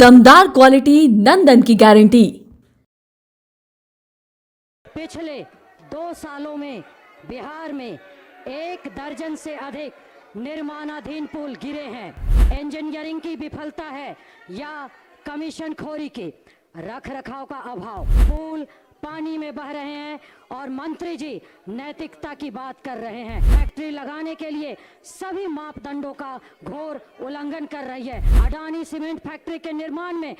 दमदार क्वालिटी नंदन की गारंटी। पिछले 2 सालों में बिहार में 1 दर्जन से अधिक निर्माणाधीन पुल गिरे हैं। इंजीनियरिंग की विफलता है या कमीशन खोरी की, रख रखाव का अभाव, पुल पानी में बह रहे हैं और मंत्री जी नैतिकता की बात कर रहे हैं। फैक्ट्री लगाने के लिए सभी मापदंडों का घोर उल्लंघन कर रही है। अडानी सीमेंट फैक्ट्री के निर्माण में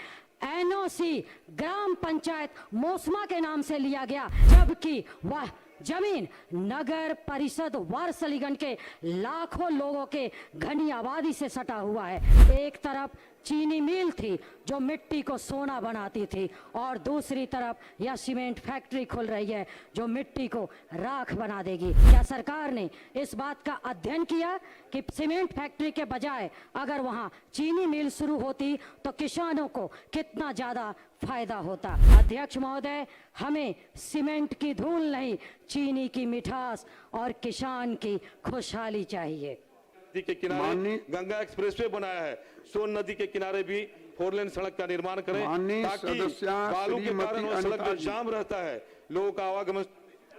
एनओसी ग्राम पंचायत मोसमा के नाम से लिया गया, जबकि वह जमीन नगर परिषद वारसलीगंज के लाखों लोगों के घनी आबादी से सटा हुआ है। एक तरफ चीनी मिल थी जो मिट्टी को सोना बनाती थी और दूसरी तरफ यह सीमेंट फैक्ट्री खुल रही है जो मिट्टी को राख बना देगी। क्या सरकार ने इस बात का अध्ययन किया कि सीमेंट फैक्ट्री के बजाय अगर वहां चीनी मिल शुरू होती तो किसानों को कितना ज्यादा फायदा होता? अध्यक्ष महोदय, हमें सीमेंट की धूल नहीं, चीनी की मिठास और किसान की खुशहाली चाहिए। नदी के किनारे गंगा एक्सप्रेसवे बनाया है, सोन नदी के किनारे भी 4 लेन सड़क का निर्माण करें ताकि बालू के कारण वो सड़क जो जाम रहता है, लोगों का आवागमन।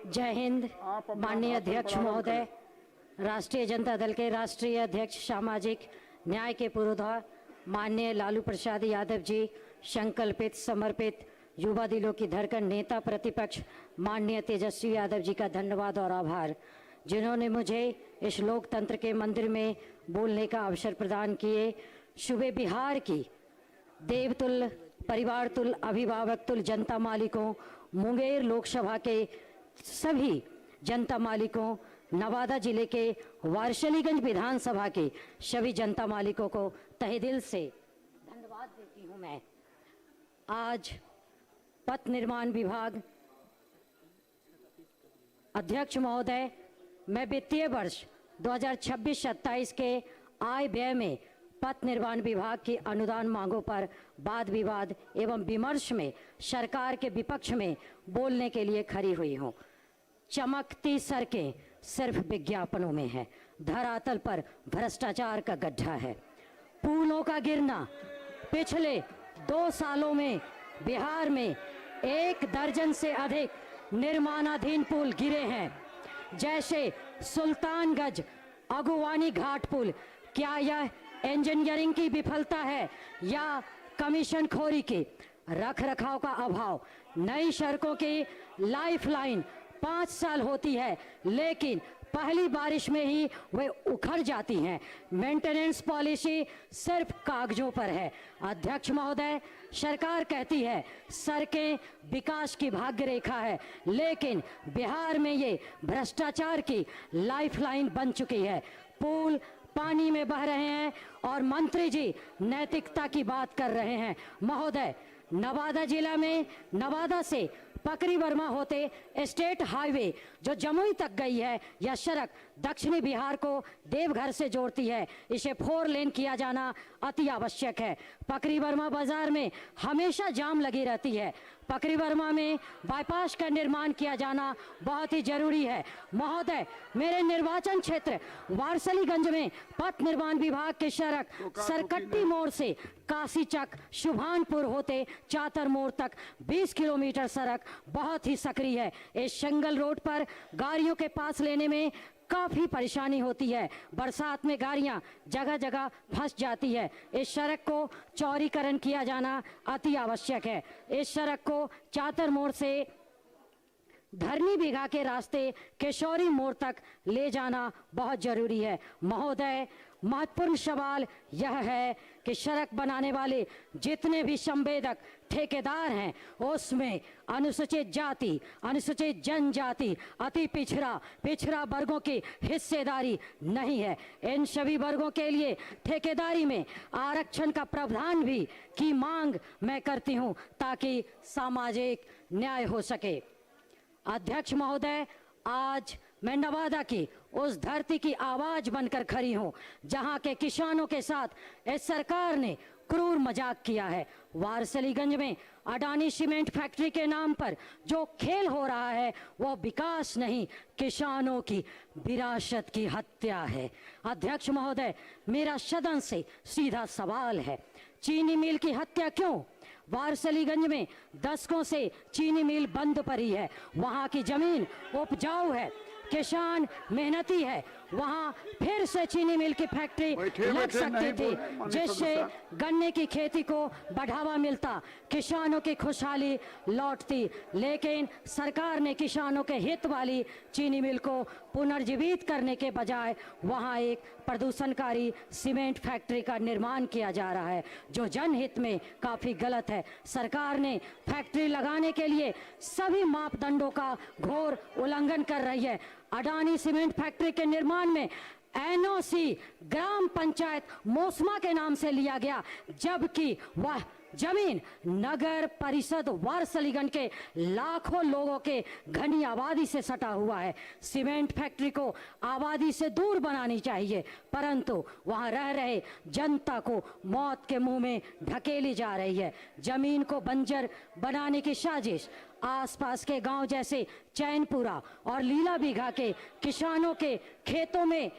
जय हिंद। माननीय अध्यक्ष महोदय, राष्ट्रीय जनता दल के राष्ट्रीय अध्यक्ष सामाजिक न्याय के पुरोधा माननीय लालू प्रसाद यादव जी, संकल्पित समर्पित युवा दिलों की धड़कन नेता प्रतिपक्ष माननीय तेजस्वी यादव जी का धन्यवाद और आभार, जिन्होंने मुझे इस लोकतंत्र के मंदिर में बोलने का अवसर प्रदान किए। सुबह बिहार की देवतुल परिवार तुल अभिभावक तुल जनता मालिकों, मुंगेर लोकसभा के सभी जनता मालिकों, नवादा जिले के वारसलीगंज विधानसभा के सभी जनता मालिकों को तहे दिल से धन्यवाद देती हूँ। मैं आज पथ निर्माण विभाग अध्यक्ष महोदय, मैं वित्तीय वर्ष 2026-27 के आय व्यय में पथ निर्माण विभाग की अनुदान मांगों पर वाद विवाद एवं विमर्श में सरकार के विपक्ष में बोलने के लिए खड़ी हुई हूँ। चमकती सड़कें सिर्फ विज्ञापनों में है, धरातल पर भ्रष्टाचार का गड्ढा है। पुलों का गिरना, पिछले 2 सालों में बिहार में 1 दर्जन से अधिक निर्माणाधीन पुल गिरे हैं, जैसे सुल्तानगंज अगुवानी घाट पुल। क्या यह इंजीनियरिंग की विफलता है या कमीशन खोरी की, रख रखाव का अभाव? नई सड़कों की लाइफलाइन 5 साल होती है, लेकिन पहली बारिश में ही वे उखड़ जाती हैं। मेंटेनेंस पॉलिसी सिर्फ कागजों पर है। अध्यक्ष महोदय, सरकार कहती है सड़कें विकास की भाग्य रेखा है, लेकिन बिहार में ये भ्रष्टाचार की लाइफलाइन बन चुकी है। पुल पानी में बह रहे हैं और मंत्री जी नैतिकता की बात कर रहे हैं। महोदय, नवादा जिला में नवादा से पकरी वर्मा होते स्टेट हाईवे जो जमुई तक गई है, यह सड़क दक्षिणी बिहार को देवघर से जोड़ती है। इसे 4 लेन किया जाना अति आवश्यक है। पकरी वर्मा बाजार में हमेशा जाम लगी रहती है। पकरी वर्मा में बाईपास का निर्माण किया जाना बहुत ही जरूरी है। महोदय, मेरे निर्वाचन क्षेत्र वारसलीगंज में पथ निर्माण विभाग की सड़क सरकट्टी मोड़ से काशीचक शुभानपुर होते चातर मोड़ तक 20 किलोमीटर सड़क बहुत ही सक्रिय है। इस सिंगल रोड पर गाड़ियों के पास लेने में काफी परेशानी होती है। बरसात में गाड़ियां जगह जगह फंस जाती है। इस सड़क को चौड़ीकरण किया जाना अति आवश्यक है। इस सड़क को चातर मोड़ से धरनी बीघा के रास्ते केशोरी मोड़ तक ले जाना बहुत जरूरी है। महोदय, महत्वपूर्ण सवाल यह है कि सड़क बनाने वाले जितने भी संवेदक ठेकेदार हैं, उसमें अनुसूचित जाति, अनुसूचित जनजाति, अति पिछड़ा वर्गों की हिस्सेदारी नहीं है। इन सभी वर्गों के लिए ठेकेदारी में आरक्षण का प्रावधान भी की मांग मैं करती हूं ताकि सामाजिक न्याय हो सके। अध्यक्ष महोदय, आज मैं नवादा की उस धरती की आवाज बनकर खड़ी हूं जहां के किसानों के साथ इस सरकार ने क्रूर मजाक किया है। वारसलीगंज में अडानी सीमेंट फैक्ट्री के नाम पर जो खेल हो रहा है वो विकास नहीं, किसानों की विरासत की हत्या है। अध्यक्ष महोदय, मेरा सदन से सीधा सवाल है, चीनी मिल की हत्या क्यों? वारसलीगंज में दशकों से चीनी मिल बंद पड़ी है। वहां की जमीन उपजाऊ है, किसान मेहनती है, वहां फिर से चीनी मिल की फैक्ट्री लग सकती थी, जिससे गन्ने की खेती को बढ़ावा मिलता, किसानों की खुशहाली लौटती। लेकिन सरकार ने किसानों के हित वाली चीनी मिल को पुनर्जीवित करने के बजाय वहां एक प्रदूषणकारी सीमेंट फैक्ट्री का निर्माण किया जा रहा है, जो जनहित में काफी गलत है। सरकार ने फैक्ट्री लगाने के लिए सभी मापदंडों का घोर उल्लंघन कर रही है। अडानी सीमेंट फैक्ट्री के निर्माण में एनओसी ग्राम पंचायत मोसमा के नाम से लिया गया, जबकि वह जमीन नगर परिषद वारसलीगंज के लाखों लोगों के घनी आबादी से सटा हुआ है। सीमेंट फैक्ट्री को आबादी से दूर बनानी चाहिए, परंतु वहां रह रहे जनता को मौत के मुंह में ढकेली जा रही है। जमीन को बंजर बनाने की साजिश आसपास के गांव जैसे चैनपुरा और लीला बीघा के किसानों के खेतों में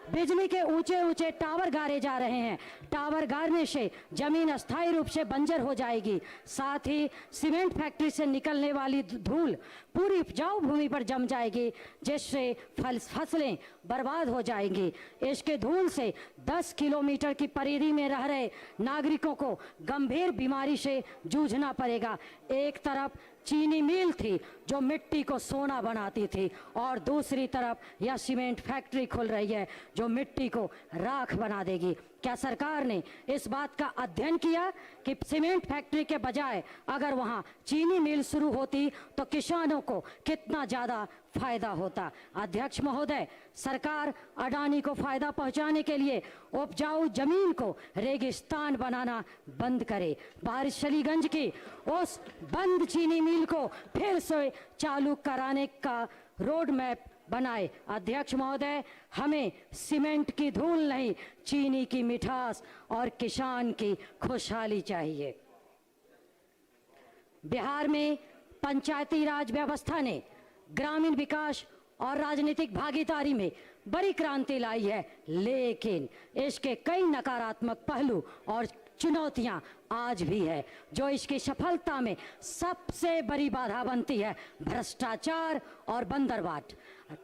बिजली के ऊंचे ऊंचे टावर गाड़े जा रहे हैं। टावर गाड़ने से जमीन अस्थायी रूप से बंजर हो जाएगी, साथ ही सीमेंट फैक्ट्री से निकलने वाली धूल पूरी उपजाऊ भूमि पर जम जाएगी, जिससे फसलें बर्बाद हो जाएंगी। इसके धूल से 10 किलोमीटर की परिधि में रह रहे नागरिकों को गंभीर बीमारी से जूझना पड़ेगा। एक तरफ चीनी मिल थी जो मिट्टी को सोना बनाती थी, और दूसरी तरफ यह सीमेंट फैक्ट्री खुल रही है जो मिट्टी को राख बना देगी। क्या सरकार ने इस बात का अध्ययन किया कि सीमेंट फैक्ट्री के बजाय अगर वहां चीनी मिल शुरू होती तो किसानों को कितना ज्यादा फायदा होता? अध्यक्ष महोदय, सरकार अडानी को फायदा पहुंचाने के लिए उपजाऊ जमीन को रेगिस्तान बनाना बंद करे। वारसलीगंज की उस बंद चीनी मिल को फिर से चालू कराने का रोड मैप बनाए। अध्यक्ष महोदय, हमें सीमेंट की धूल नहीं, चीनी की मिठास और किसान की खुशहाली चाहिए। बिहार में पंचायती राज व्यवस्था ने ग्रामीण विकास और राजनीतिक भागीदारी में बड़ी क्रांति लाई है, लेकिन इसके कई नकारात्मक पहलू और चुनौतियां आज भी है, जो इसकी सफलता में सबसे बड़ी बाधा बनती है। भ्रष्टाचार और बंदरबाट।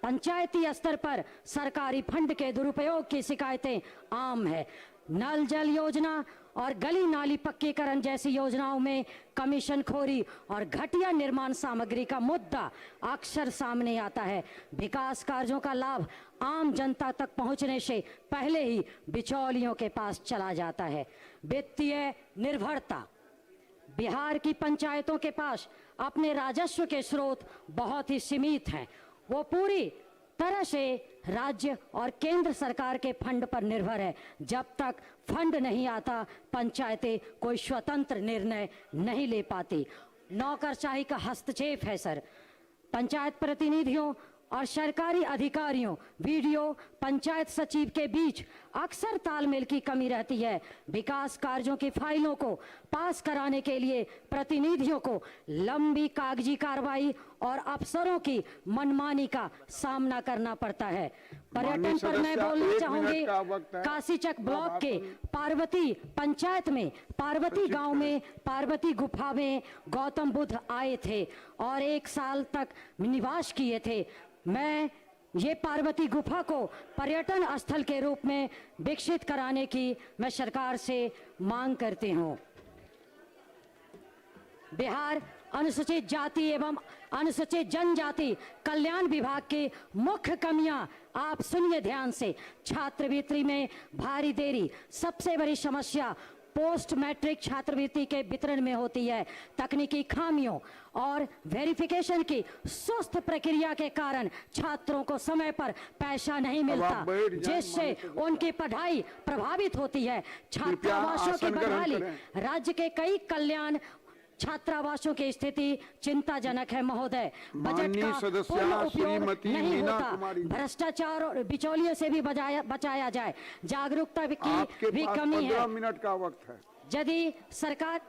पंचायती स्तर पर सरकारी फंड के दुरुपयोग की शिकायतें आम है। नल जल योजना और गली नाली पक्कीकरण जैसी योजनाओं में कमीशनखोरी और घटिया निर्माण सामग्री का मुद्दा अक्सर सामने आता है। विकास कार्यों का लाभ आम जनता तक पहुंचने से पहले ही बिचौलियों के पास चला जाता है। वित्तीय निर्भरता। बिहार की पंचायतों के पास अपने राजस्व के स्रोत बहुत ही सीमित हैं। वो पूरी तरह से राज्य और केंद्र सरकार के फंड पर निर्भर है। जब तक फंड नहीं आता, पंचायतें कोई स्वतंत्र निर्णय नहीं ले पाती। नौकरशाही का हस्तक्षेप है सर। पंचायत प्रतिनिधियों और सरकारी अधिकारियों, वीडियो पंचायत सचिव के बीच अक्सर तालमेल की कमी रहती है। विकास कार्यों की फाइलों को पास कराने के लिए प्रतिनिधियों को लंबी कागजी कार्रवाई और अफसरों की मनमानी का सामना करना पड़ता है। पर्यटन पर मैं बोलना चाहूंगी, काशीचक ब्लॉक के पार्वती पंचायत में पार्वती गांव में पार्वती गुफा में गौतम बुद्ध आए थे और 1 साल तक निवास किए थे। मैं ये पार्वती गुफा को पर्यटन स्थल के रूप में विकसित कराने की मैं सरकार से मांग करती हूँ। बिहार अनुसूचित जाति एवं अनुसूचित जनजाति कल्याण विभाग की मुख्य कमियां आप सुनिए ध्यान से। छात्रवृत्ति में भारी देरी। सबसे बड़ी समस्या पोस्ट मैट्रिक छात्रवृत्ति के वितरण में होती है। तकनीकी खामियों और वेरिफिकेशन की सुस्त प्रक्रिया के कारण छात्रों को समय पर पैसा नहीं मिलता, जिससे उनकी पढ़ाई प्रभावित होती है। छात्रावासों की बहाली। राज्य के कई कल्याण छात्रावासों की स्थिति चिंताजनक है महोदय। बजट का पूर्ण उपयोग नहीं होता। भ्रष्टाचार और बिचौलियों से भी बचाया जाए। जागरूकता की भी कमी है। मिनट का वक्त है। यदि सरकार